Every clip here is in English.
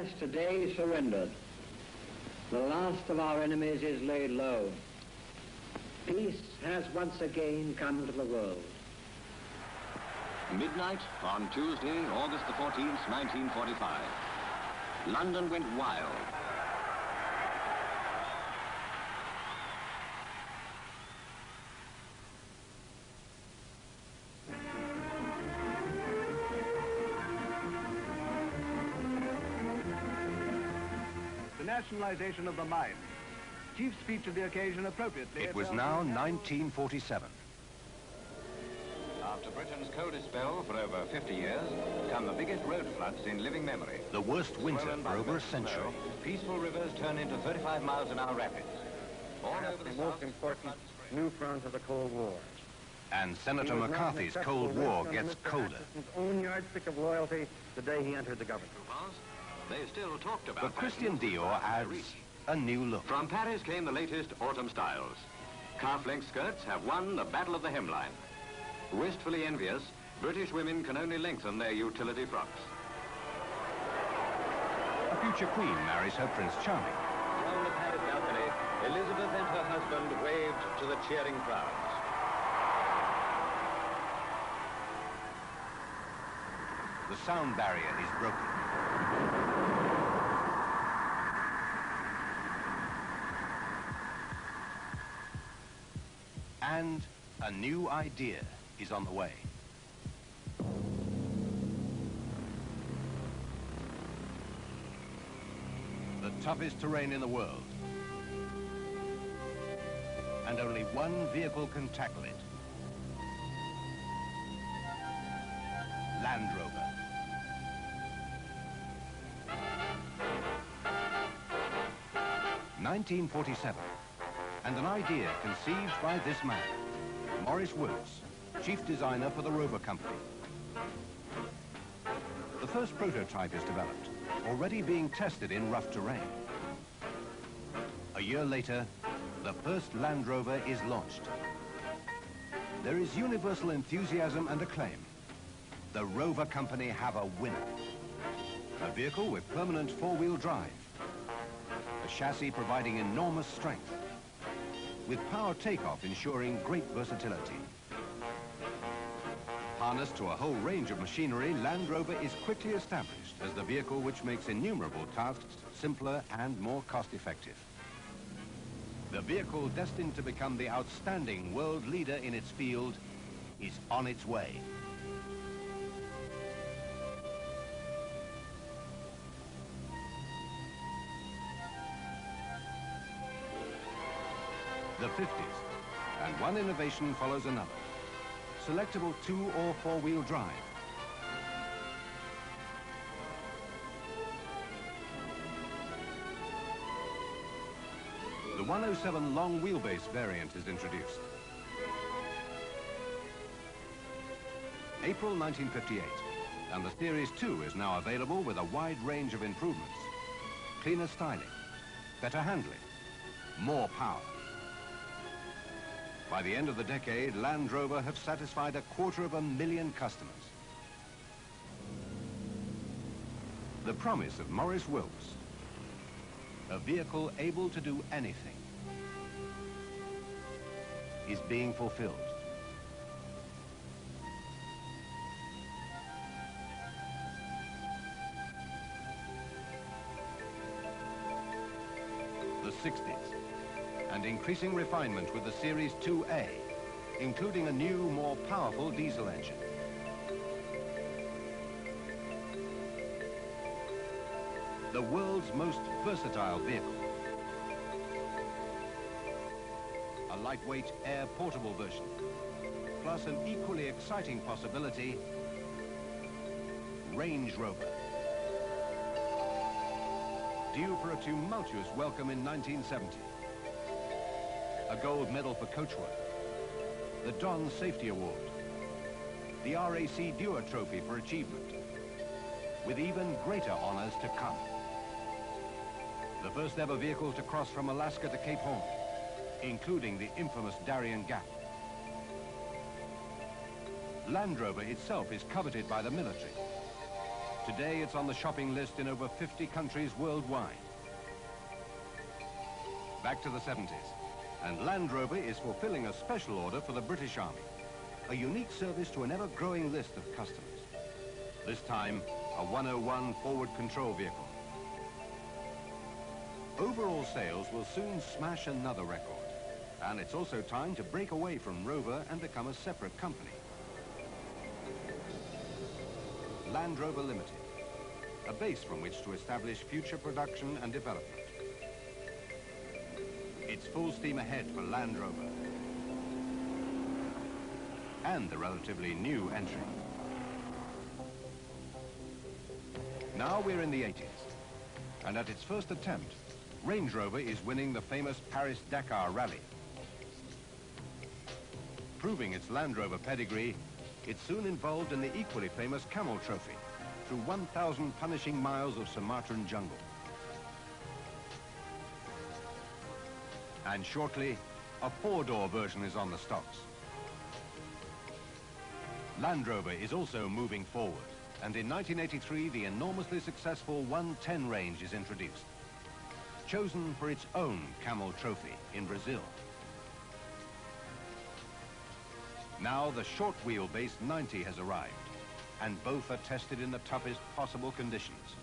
has today surrendered. The last of our enemies is laid low. Peace has once again come to the world. Midnight on Tuesday, August the 14th, 1945. London went wild. The nationalization of the mine. Chief speech of the occasion appropriately. It was now 1947. After Britain's coldest spell for over 50 years, come the biggest road floods in living memory. The worst winter for over a century. Peaceful rivers turn into 35 miles an hour rapids. All over the most important new front of the Cold War. And Senator McCarthy's Cold War gets colder. His own yardstick of loyalty the day he entered the government. They still talked about But Christian Dior adds a new look. From Paris came the latest autumn styles. Calf-length skirts have won the battle of the hemline. Wistfully envious, British women can only lengthen their utility frocks. A future queen marries her Prince Charming. From the Paris balcony, Elizabeth and her husband waved to the cheering crowds. The sound barrier is broken. And a new idea is on the way. The toughest terrain in the world. And only one vehicle can tackle it. Land Rover. (1947), and an idea conceived by this man, Maurice Wilks, chief designer for the Rover Company. The first prototype is developed, already being tested in rough terrain. A year later, the first Land Rover is launched. There is universal enthusiasm and acclaim. The Rover Company have a winner. A vehicle with permanent four-wheel drive. A chassis providing enormous strength. With power takeoff ensuring great versatility. Harnessed to a whole range of machinery, Land Rover is quickly established as the vehicle which makes innumerable tasks simpler and more cost-effective. The vehicle destined to become the outstanding world leader in its field is on its way. The 50s, and one innovation follows another. Selectable two- or four-wheel drive. The 107 long wheelbase variant is introduced. April 1958, and the Series 2 is now available with a wide range of improvements. Cleaner styling, better handling, more power. By the end of the decade, Land Rover have satisfied 250,000 customers. The promise of Maurice Wilks, a vehicle able to do anything, is being fulfilled. The 60s. And increasing refinement with the Series 2A, including a new, more powerful diesel engine. The world's most versatile vehicle. A lightweight, air-portable version, plus an equally exciting possibility, Range Rover. Due for a tumultuous welcome in 1970. A gold medal for coachwork, the Don Safety Award, the RAC Dewar Trophy for achievement, with even greater honors to come. The first ever vehicle to cross from Alaska to Cape Horn, including the infamous Darien Gap. Land Rover itself is coveted by the military. Today, it's on the shopping list in over 50 countries worldwide. Back to the 70s, and Land Rover is fulfilling a special order for the British Army, a unique service to an ever-growing list of customers. This time, a 101 forward control vehicle. Overall sales will soon smash another record, and it's also time to break away from Rover and become a separate company. Land Rover Limited, a base from which to establish future production and development. It's full steam ahead for Land Rover and the relatively new entry. Now we're in the 80s, and at its first attempt, Range Rover is winning the famous Paris-Dakar Rally. Proving its Land Rover pedigree, it's soon involved in the equally famous Camel Trophy through 1,000 punishing miles of Sumatran jungle. And shortly, a four-door version is on the stocks. Land Rover is also moving forward, and in 1983, the enormously successful 110 range is introduced, chosen for its own Camel Trophy in Brazil. Now the short wheelbase 90 has arrived, and both are tested in the toughest possible conditions.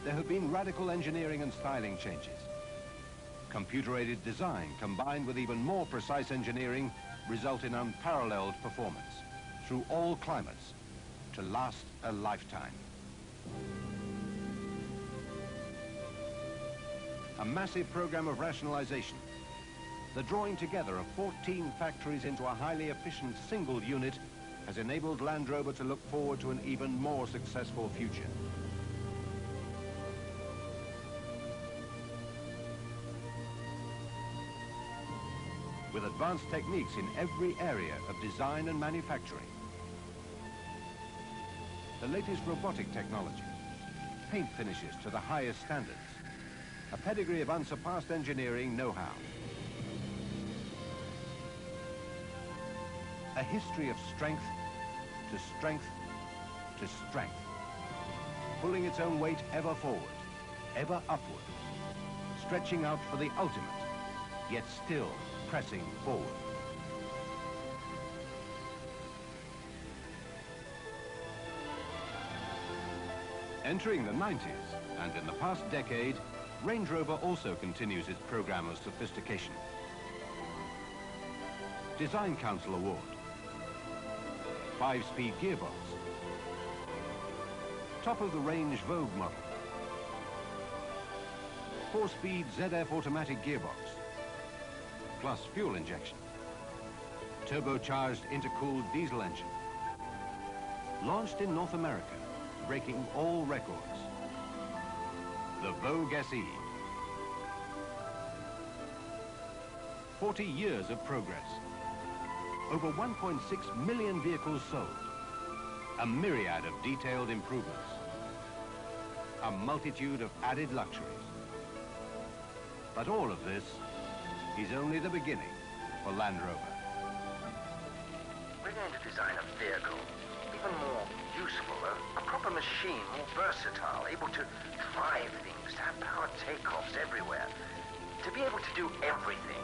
There have been radical engineering and styling changes. Computer-aided design combined with even more precise engineering result in unparalleled performance through all climates to last a lifetime. A massive program of rationalization, the drawing together of 14 factories into a highly efficient single unit has enabled Land Rover to look forward to an even more successful future. With advanced techniques in every area of design and manufacturing. The latest robotic technology, paint finishes to the highest standards, a pedigree of unsurpassed engineering know-how. A history of strength to strength to strength, pulling its own weight ever forward, ever upward, stretching out for the ultimate, yet still pressing forward. Entering the 90s, and in the past decade, Range Rover also continues its program of sophistication. Design Council Award, 5-speed gearbox, top-of-the-range Vogue model, 4-speed ZF automatic gearbox, plus fuel injection, turbocharged intercooled diesel engine, launched in North America, breaking all records, the Vogue SE. 40 years of progress, over 1.6 million vehicles sold, a myriad of detailed improvements, a multitude of added luxuries. But all of this is only the beginning for Land Rover. We're going to design a vehicle even more useful, a proper machine, more versatile, able to drive things, to have power takeoffs everywhere, to be able to do everything.